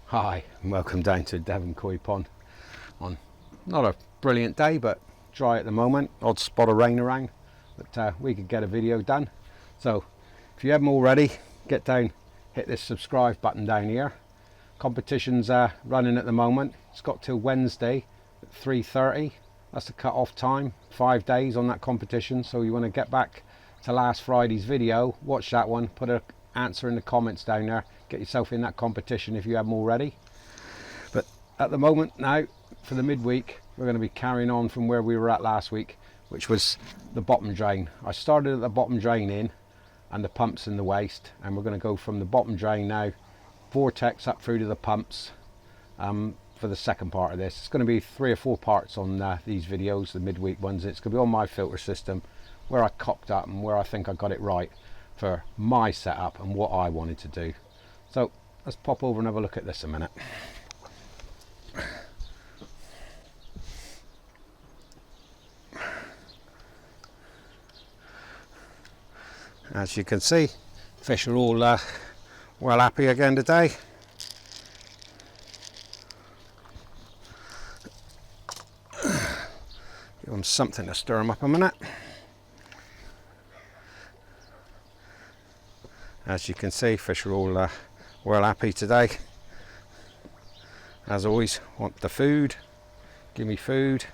Hi and welcome down to DevonKoi pond on not a brilliant day but dry at the moment. Odd spot of rain around, but we could get a video done. So if you haven't already, get down, hit this subscribe button down here. Competition's running at the moment. It's got till Wednesday at 3:30. That's the cut-off time. 5 days on that competition, so you want to get back to last Friday's video, watch that one, put an answer in the comments down there, get yourself in that competition if you haven't already. But at the moment now, for the midweek, we're going to be carrying on from where we were at last week, which was the bottom drain. I started at the bottom drain in and the pumps in the waste, and we're going to go from the bottom drain now, Vortex up through to the pumps for the second part of this. It's going to be 3 or 4 parts on these videos, the midweek ones. It's going to be on my filter system, where I cocked up and where I think I got it right for my setup and what I wanted to do. So let's pop over and have a look at this a minute. As you can see, fish are all well happy again today. Give them something to stir them up a minute. As you can see, fish are all well happy today. As always, want the food. Give me food.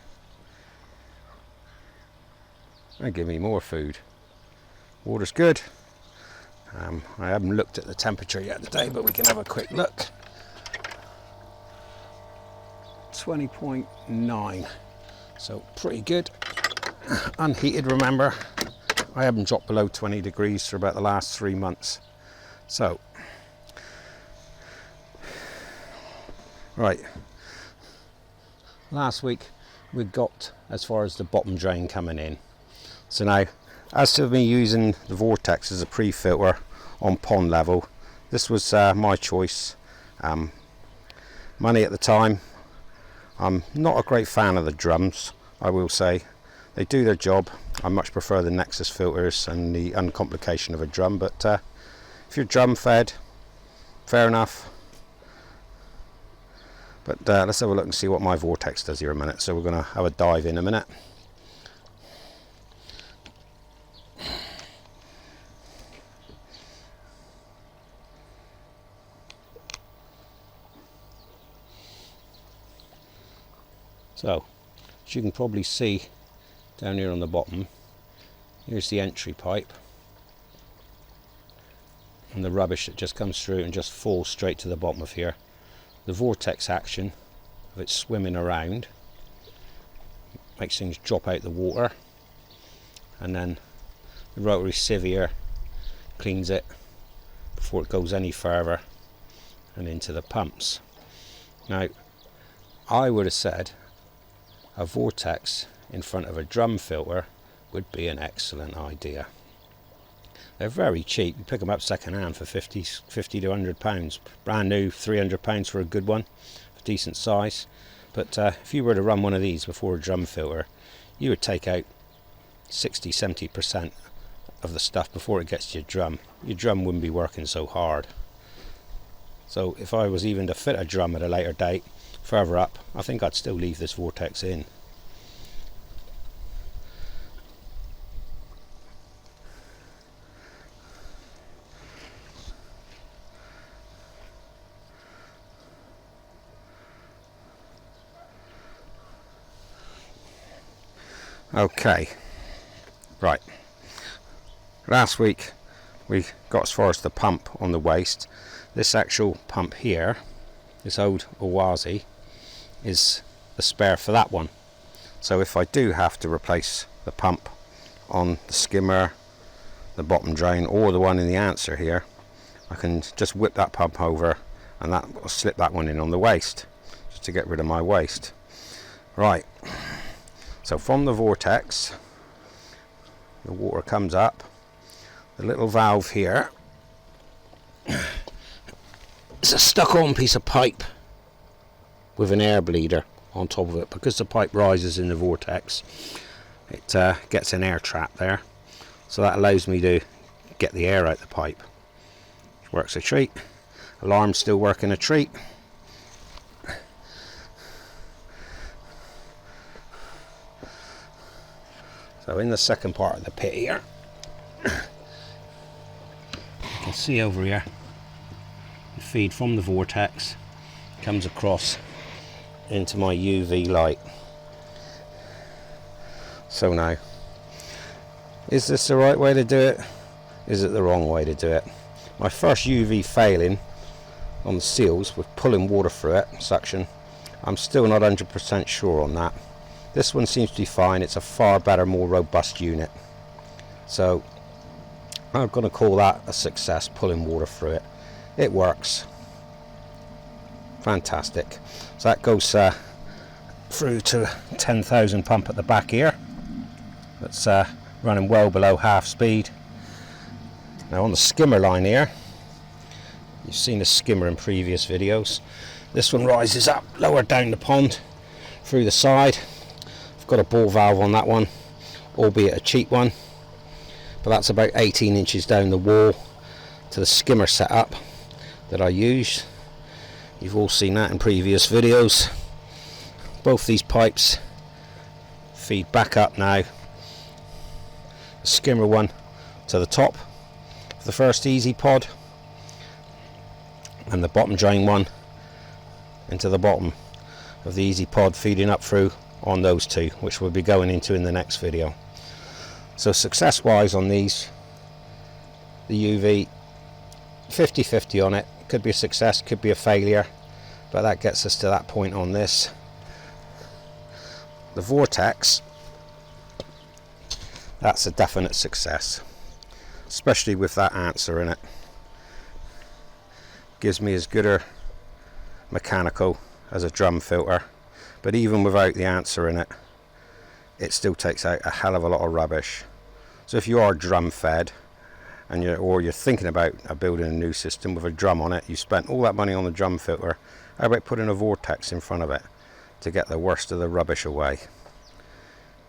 And give me more food. Water's good. I haven't looked at the temperature yet today, but we can have a quick look. 20.9. So pretty good. Unheated, remember. I haven't dropped below 20 degrees for about the last 3 months. So, right, last week we got as far as the bottom drain coming in. So now, as to me using the Vortex as a pre-filter on pond level, this was my choice. Money at the time. I'm not a great fan of the drums, I will say. They do their job. I much prefer the Nexus filters and the uncomplication of a drum, but if you're drum fed, fair enough. But let's have a look and see what my Vortex does here a minute. So we're going to have a dive in a minute. So, as you can probably see down here on the bottom, here's the entry pipe, and the rubbish that just comes through and just falls straight to the bottom of here. The vortex action of it swimming around makes things drop out the water, and then the rotary sieve here cleans it before it goes any further and into the pumps. Now, I would have said a vortex in front of a drum filter would be an excellent idea. They're very cheap. You pick them up second hand for 50 to 100 pounds. Brand new, 300 pounds for a good one, for decent size. But if you were to run one of these before a drum filter, you would take out 60-70% of the stuff before it gets to your drum. Your drum wouldn't be working so hard. So if I was even to fit a drum at a later date further up, I think I'd still leave this vortex in. Okay, right, last week we got as far as the pump on the waste. This actual pump here, this old Owazi, is the spare for that one. So if I do have to replace the pump on the skimmer, the bottom drain, or the one in the answer here, I can just whip that pump over and that will slip that one in on the waste, just to get rid of my waste. Right, so from the vortex, the water comes up, the little valve here, it's a stuck on piece of pipe with an air bleeder on top of it. Because the pipe rises in the vortex, it gets an air trap there, so that allows me to get the air out the pipe. Which works a treat. Alarm's still working a treat. So in the second part of the pit here, you can see over here, the feed from the Vortex comes across into my UV light. So now, is this the right way to do it? Is it the wrong way to do it? My first UV failing on the seals with pulling water through it, suction, I'm still not 100% sure on that. This one seems to be fine. It's a far better, more robust unit. So I'm going to call that a success, pulling water through it. It works. Fantastic. So that goes through to 10,000 pump at the back here. That's running well below half speed. Now on the skimmer line here, you've seen the skimmer in previous videos. This one rises up lower down the pond through the side. I've got a ball valve on that one, albeit a cheap one, but that's about 18 inches down the wall to the skimmer setup that I use. You've all seen that in previous videos. Both these pipes feed back up now. The skimmer one to the top of the first easy pod, and the bottom drain one into the bottom of the easy pod, feeding up through on those two, which we'll be going into in the next video. So success wise on these, the UV 50-50 on it. Could be a success, could be a failure, but that gets us to that point on this. The Vortex, that's a definite success, especially with that answer in it. Gives me as good a mechanical as a drum filter, but even without the answer in it, it still takes out a hell of a lot of rubbish. So if you are drum fed and you're thinking about building a new system with a drum on it, you spent all that money on the drum filter, how about putting a Vortex in front of it to get the worst of the rubbish away?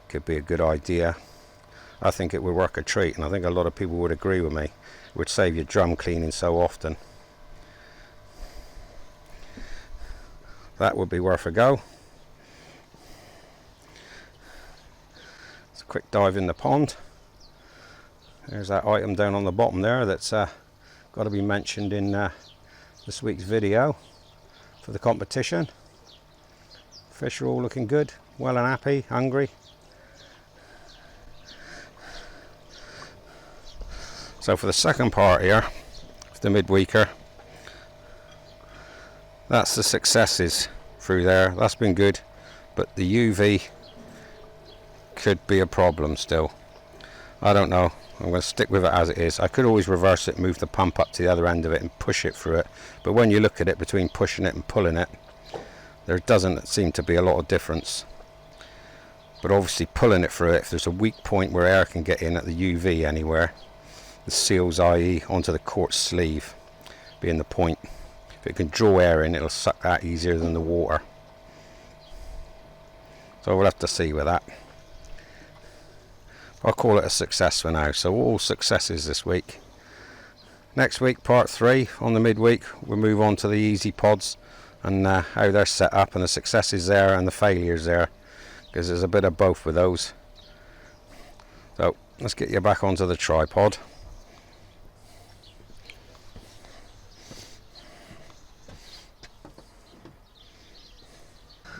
Could be a good idea. I think it would work a treat, and I think a lot of people would agree with me. It would save your drum cleaning so often. That would be worth a go. It's a quick dive in the pond. There's that item down on the bottom there that's got to be mentioned in this week's video for the competition. Fish are all looking good, well and happy, hungry. So for the second part here, the midweeker, that's the successes through there. That's been good, but the UV could be a problem still. I don't know. I'm going to stick with it as it is. I could always reverse it, move the pump up to the other end of it and push it through it, but when you look at it between pushing it and pulling it, there doesn't seem to be a lot of difference. But obviously pulling it through it, if there's a weak point where air can get in at the UV anywhere, the seals, i.e. onto the quartz sleeve being the point, if it can draw air in, it'll suck that easier than the water. So we'll have to see with that. I'll call it a success for now. So all successes this week. Next week, part 3 on the midweek, we'll move on to the easy pods and how they're set up and the successes there and the failures there, because there's a bit of both with those. So let's get you back onto the tripod.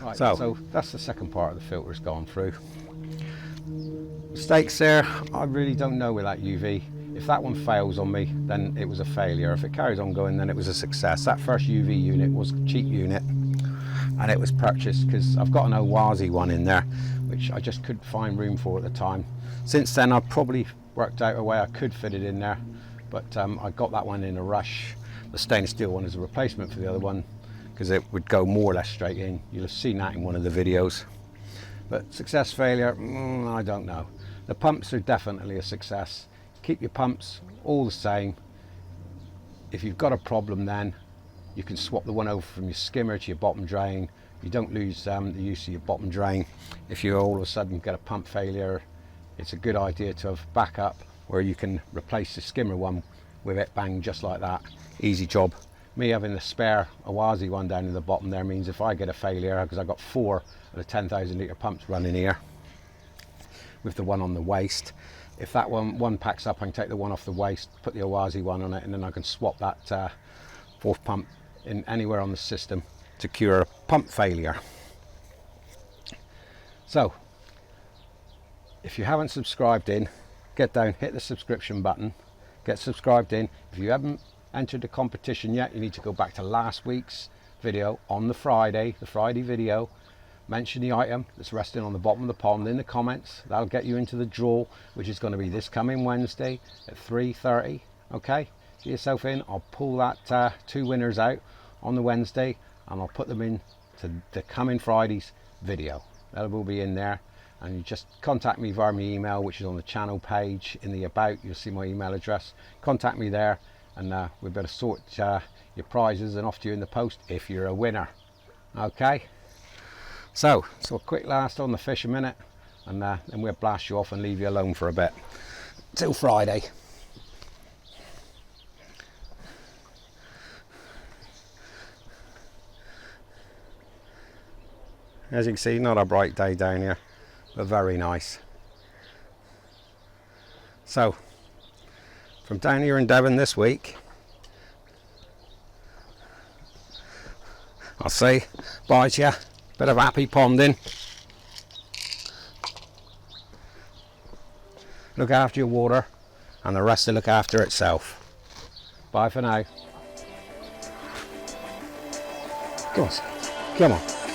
Right, so that's the second part of the filters gone through. Mistakes there, I really don't know with that UV. If that one fails on me, then it was a failure. If it carries on going, then it was a success. That first UV unit was a cheap unit, and it was purchased because I've got an Owazi one in there, which I just couldn't find room for at the time. Since then, I've probably worked out a way I could fit it in there, but I got that one in a rush. The stainless steel one is a replacement for the other one, because it would go more or less straight in. You'll have seen that in one of the videos. But success, failure, I don't know. The pumps are definitely a success. Keep your pumps all the same. If you've got a problem, then you can swap the one over from your skimmer to your bottom drain. You don't lose the use of your bottom drain. If you all of a sudden get a pump failure, it's a good idea to have backup where you can replace the skimmer one with it, bang, just like that. Easy job. Me having the spare Owazi one down in the bottom there means if I get a failure, because I've got 4 of the 10,000 litre pumps running here, with the one on the waist. If that one packs up, I can take the one off the waist, put the Oazi one on it, and then I can swap that fourth pump in anywhere on the system to cure a pump failure. So if you haven't subscribed in, get down, hit the subscription button, get subscribed in. If you haven't entered the competition yet, you need to go back to last week's video on the Friday video, mention the item that's resting on the bottom of the pond in the comments. That'll get you into the draw, which is going to be this coming Wednesday at 3:30. okay, get yourself in. I'll pull that 2 winners out on the Wednesday, and I'll put them in to the coming Friday's video. That will be in there, and you just contact me via my email, which is on the channel page in the about. You'll see my email address. Contact me there, and we better sort your prizes and off to you in the post if you're a winner. Okay, so a quick last on the fish a minute, and then we'll blast you off and leave you alone for a bit till Friday. As you can see, not a bright day down here, but very nice. So from down here in Devon this week, I'll say bye to you. Bit of happy ponding. Look after your water, and the rest will look after itself. Bye for now. Come on, come on.